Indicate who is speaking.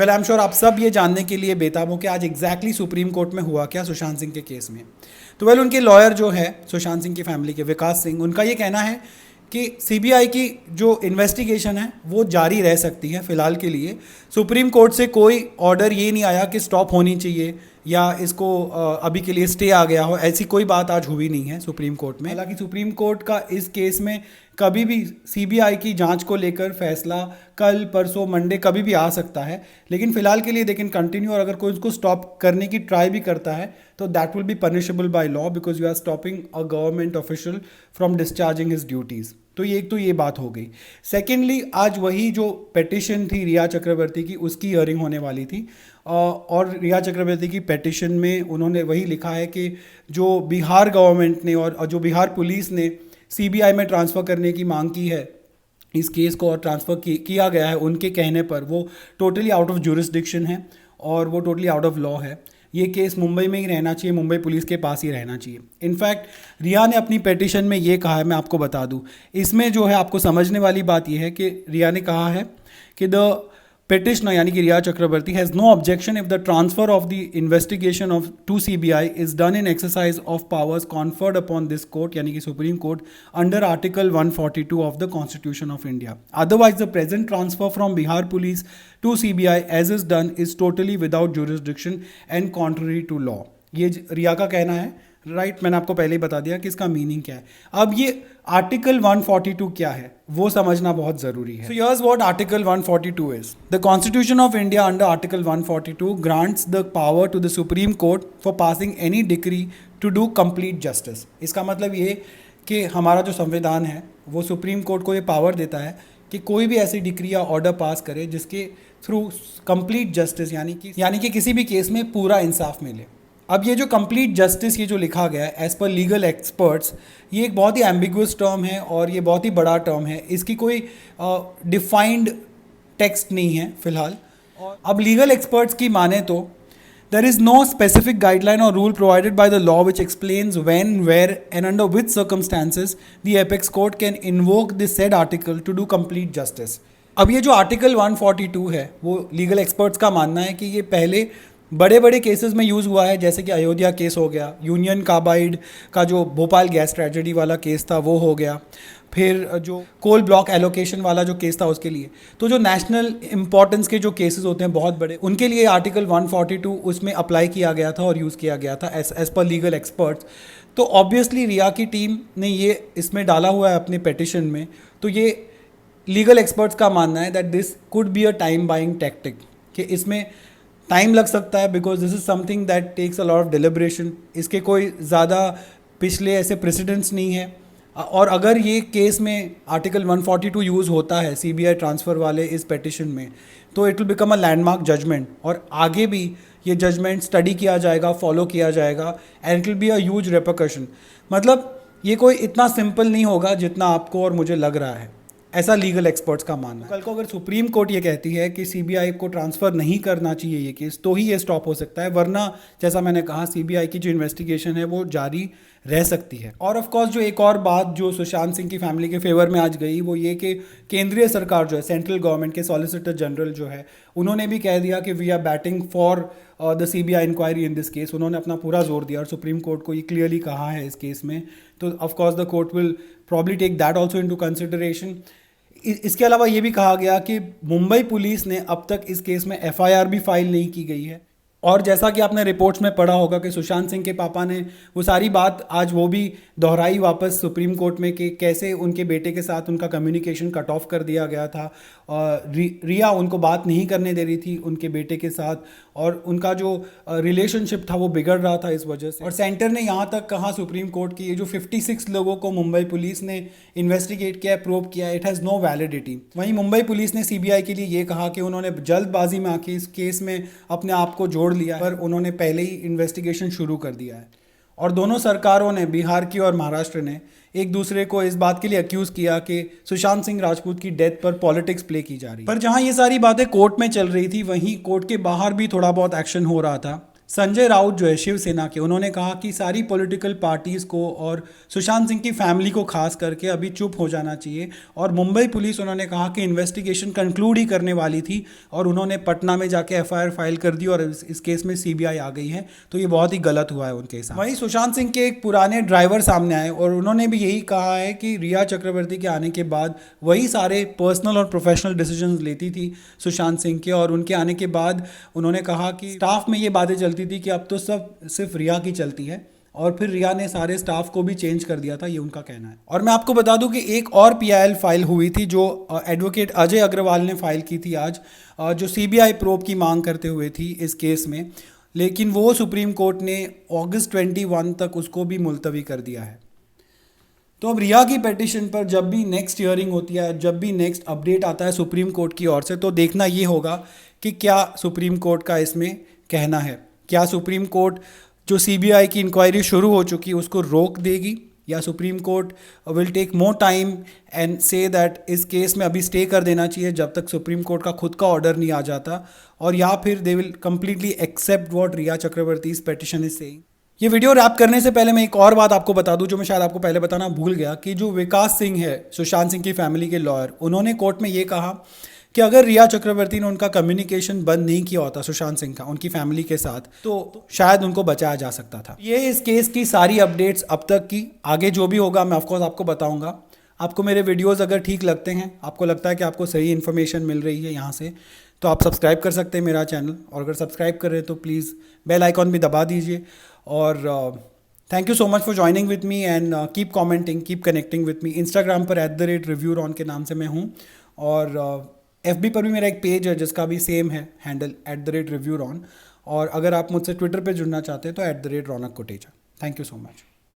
Speaker 1: Well I am sure आप सब ये जानने के लिए बेताब हो कि आज एग्जैक्टली सुप्रीम कोर्ट में हुआ क्या सुशांत सिंह के केस में। तो वेल उनके लॉयर जो है सुशांत सिंह की फैमिली के विकास सिंह, उनका ये कहना है कि सीबीआई की जो इन्वेस्टिगेशन है वो जारी रह सकती है फ़िलहाल के लिए। सुप्रीम कोर्ट से कोई ऑर्डर ये नहीं आया कि स्टॉप होनी चाहिए या इसको अभी के लिए स्टे आ गया हो, ऐसी कोई बात आज हुई नहीं है सुप्रीम कोर्ट में। हालांकि सुप्रीम कोर्ट का इस केस में कभी भी सीबीआई की जांच को लेकर फैसला कल परसों मंडे कभी भी आ सकता है, लेकिन फिलहाल के लिए दे कैन कंटिन्यू। और अगर कोई उसको स्टॉप करने की ट्राई भी करता है तो that will be punishable by law because you are stopping a government official from discharging his duties. तो ये एक तो ये बात हो गई। सेकेंडली आज वही जो पेटिशन थी रिया चक्रवर्ती की, उसकी हियरिंग होने वाली थी और रिया चक्रवर्ती की पेटिशन में उन्होंने वही लिखा है कि जो बिहार गवर्नमेंट ने और जो बिहार पुलिस ने सीबीआई में ट्रांसफ़र करने की मांग की है इस केस को और ट्रांसफ़र किया गया है उनके कहने पर, वो टोटली आउट ऑफ जुरिस्डिक्शन है और वो टोटली आउट ऑफ लॉ है। ये केस मुंबई में ही रहना चाहिए, मुंबई पुलिस के पास ही रहना चाहिए। इनफैक्ट रिया ने अपनी पेटिशन में ये कहा है, मैं आपको बता दूं, इसमें जो है आपको समझने वाली बात ये है कि रिया ने कहा है कि द petitioner यानी कि Rhea Chakraborty has no objection if the transfer of the investigation of to CBI is done in exercise of powers conferred upon this court यानी कि supreme court under article 142 of the constitution of India. Otherwise the present transfer from Bihar police to CBI as is done is totally without jurisdiction and contrary to law. ये रिया का कहना है, right. मैंने आपको पहले ही बता दिया कि इसका मीनिंग क्या है। अब ये आर्टिकल 142 क्या है वो समझना बहुत ज़रूरी है। So here's what article 142 is. The constitution of India under article 142 grants the power to the supreme court for passing any decree to do complete justice. इसका मतलब ये कि हमारा जो संविधान है वो सुप्रीम कोर्ट को ये पावर देता है कि कोई भी ऐसी डिक्री या ऑर्डर पास करे जिसके थ्रू कंप्लीट जस्टिस यानी कि किसी भी केस में पूरा इंसाफ मिले। अब ये जो कंप्लीट जस्टिस ये जो लिखा गया है एज पर लीगल एक्सपर्ट्स, ये एक बहुत ही एम्बिगुअस टर्म है और ये बहुत ही बड़ा टर्म है। इसकी कोई डिफाइंड टेक्स्ट नहीं है फिलहाल। अब लीगल एक्सपर्ट्स की माने तो there is no specific guideline or rule provided by the law which explains when, where and under which circumstances the apex court can invoke this said article to do complete justice। अब ये जो article 142 है वो legal experts का मानना है कि ये पहले बड़े बड़े केसेस में यूज़ हुआ है, जैसे कि अयोध्या केस हो गया, यूनियन कार्बाइड का जो भोपाल गैस ट्रेजेडी वाला केस था वो हो गया, फिर जो कोल ब्लॉक एलोकेशन वाला जो केस था उसके लिए। तो जो नेशनल इंपॉर्टेंस के जो केसेस होते हैं बहुत बड़े, उनके लिए आर्टिकल 142 उसमें अप्लाई किया गया था और यूज़ किया गया था एज पर लीगल एक्सपर्ट्स। तो ऑब्वियसली रिया की टीम ने ये इसमें डाला हुआ है अपने पेटिशन में। तो ये लीगल एक्सपर्ट्स का मानना है that this could be a time buying tactic, कि इसमें टाइम लग सकता है because this is something that takes a lot of deliberation. इसके कोई ज़्यादा पिछले ऐसे प्रेसिडेंट्स नहीं है और अगर ये केस में आर्टिकल 142 यूज़ होता है सीबीआई ट्रांसफ़र वाले इस पेटिशन में तो it will become a landmark judgement और आगे भी ये जजमेंट स्टडी किया जाएगा, फॉलो किया जाएगा and it will be a huge repercussion. मतलब ये कोई इतना सिंपल नहीं होगा जितना आपको और मुझे लग रहा है, ऐसा लीगल एक्सपर्ट्स का मानना है। कल को अगर सुप्रीम कोर्ट ये कहती है कि सीबीआई को ट्रांसफ़र नहीं करना चाहिए ये केस, तो ही ये स्टॉप हो सकता है, वरना जैसा मैंने कहा सीबीआई की जो इन्वेस्टिगेशन है वो जारी रह सकती है। और ऑफ कोर्स जो एक और बात जो सुशांत सिंह की फैमिली के फेवर में आज गई वो ये कि केंद्रीय सरकार जो है, सेंट्रल गवर्नमेंट के सॉलिसिटर जनरल जो है, उन्होंने भी कह दिया कि we are batting for the CBI inquiry in this case. उन्होंने अपना पूरा जोर दिया और सुप्रीम कोर्ट को ये क्लियरली कहा है इस केस में। तो of course the court will probably take that also into consideration. इसके अलावा ये भी कहा गया कि मुंबई पुलिस ने अब तक इस केस में एफआईआर भी फाइल नहीं की गई है। और जैसा कि आपने रिपोर्ट्स में पढ़ा होगा कि सुशांत सिंह के पापा ने वो सारी बात आज वो भी दोहराई वापस सुप्रीम कोर्ट में कि कैसे उनके बेटे के साथ उनका कम्युनिकेशन कट ऑफ कर दिया गया था और रिया उनको बात नहीं करने दे रही थी उनके बेटे के साथ और उनका जो रिलेशनशिप था वो बिगड़ रहा था इस वजह से। और सेंटर ने यहाँ तक कहा सुप्रीम कोर्ट की ये जो 56 लोगों को मुंबई पुलिस ने इन्वेस्टिगेट किया, प्रोब किया, इट हैज़ नो वैलिडिटी। वहीं मुंबई पुलिस ने सीबीआई के लिए ये कहा कि उन्होंने जल्दबाजी में आके इस केस में अपने आप को जोड़ लिया पर उन्होंने पहले ही इन्वेस्टिगेशन शुरू कर दिया है। और दोनों सरकारों ने, बिहार की और महाराष्ट्र ने, एक दूसरे को इस बात के लिए अक्यूज़ किया कि सुशांत सिंह राजपूत की डेथ पर पॉलिटिक्स प्ले की जा रही है। पर जहां ये सारी बातें कोर्ट में चल रही थी वहीं कोर्ट के बाहर भी थोड़ा बहुत एक्शन हो रहा था। संजय राउत जो है शिवसेना के, उन्होंने कहा कि सारी पॉलिटिकल पार्टीज़ को और सुशांत सिंह की फैमिली को खास करके अभी चुप हो जाना चाहिए। और मुंबई पुलिस, उन्होंने कहा कि इन्वेस्टिगेशन कंक्लूड ही करने वाली थी और उन्होंने पटना में जाके एफआईआर फाइल कर दी और इस केस में सीबीआई आ गई है, तो ये बहुत ही गलत हुआ है उनके साथ। वहीं सुशांत सिंह के एक पुराने ड्राइवर सामने आए और उन्होंने भी यही कहा है कि रिया चक्रवर्ती के आने के बाद वही सारे पर्सनल और प्रोफेशनल डिसीजंस लेती थी सुशांत सिंह के, और उनके आने के बाद उन्होंने कहा कि स्टाफ में ये बातें चलती थी कि अब तो सब सिर्फ रिया की चलती है, और फिर रिया ने सारे स्टाफ को भी चेंज कर दिया था, ये उनका कहना है। और मैं आपको बता दूं कि एक और पीआईएल फाइल हुई थी जो एडवोकेट अजय अग्रवाल ने फाइल की थी आज, जो सीबीआई प्रोब की मांग करते हुए थी इस केस में, लेकिन वो सुप्रीम कोर्ट ने अगस्त 21 तक उसको भी मुलतवी कर दिया है। तो अब रिया की पिटीशन पर जब भी नेक्स्ट हियरिंग होती है, जब भी नेक्स्ट अपडेट आता है सुप्रीम कोर्ट की ओर से, तो देखना ये होगा कि क्या सुप्रीम कोर्ट का इसमें कहना है। क्या सुप्रीम कोर्ट जो सीबीआई की इंक्वायरी शुरू हो चुकी है उसको रोक देगी, या supreme court will take more time and say that इस केस में अभी स्टे कर देना चाहिए जब तक सुप्रीम कोर्ट का खुद का ऑर्डर नहीं आ जाता, और या फिर they will completely accept what Rhea Chakraborty इस पिटीशन इज सेइंग। ये वीडियो रैप करने से पहले मैं एक और बात आपको बता दूं जो मैं शायद आपको पहले बताना भूल गया, कि जो विकास सिंह है सुशांत सिंह की फैमिली के लॉयर, उन्होंने कोर्ट में ये कहा कि अगर रिया चक्रवर्ती ने उनका कम्युनिकेशन बंद नहीं किया होता सुशांत सिंह का उनकी फैमिली के साथ, तो शायद उनको बचाया जा सकता था। ये इस केस की सारी अपडेट्स अब तक की, आगे जो भी होगा मैं ऑफकोर्स आपको बताऊंगा। आपको मेरे वीडियोस अगर ठीक लगते हैं, आपको लगता है कि आपको सही इन्फॉर्मेशन मिल रही है यहाँ से, तो आप सब्सक्राइब कर सकते हैं मेरा चैनल, और अगर सब्सक्राइब कर रहे हैं तो प्लीज़ बेल आइकॉन भी दबा दीजिए। और thank you so much for joining with me and keep commenting, keep connecting with me. Instagram पर @reviewron के नाम से मैं हूँ, और FB पर भी मेरा एक पेज है जिसका भी सेम है हैंडल @reviewron, और अगर आप मुझसे ट्विटर पे जुड़ना चाहते हैं तो @ronak kotecha। Thank you so much.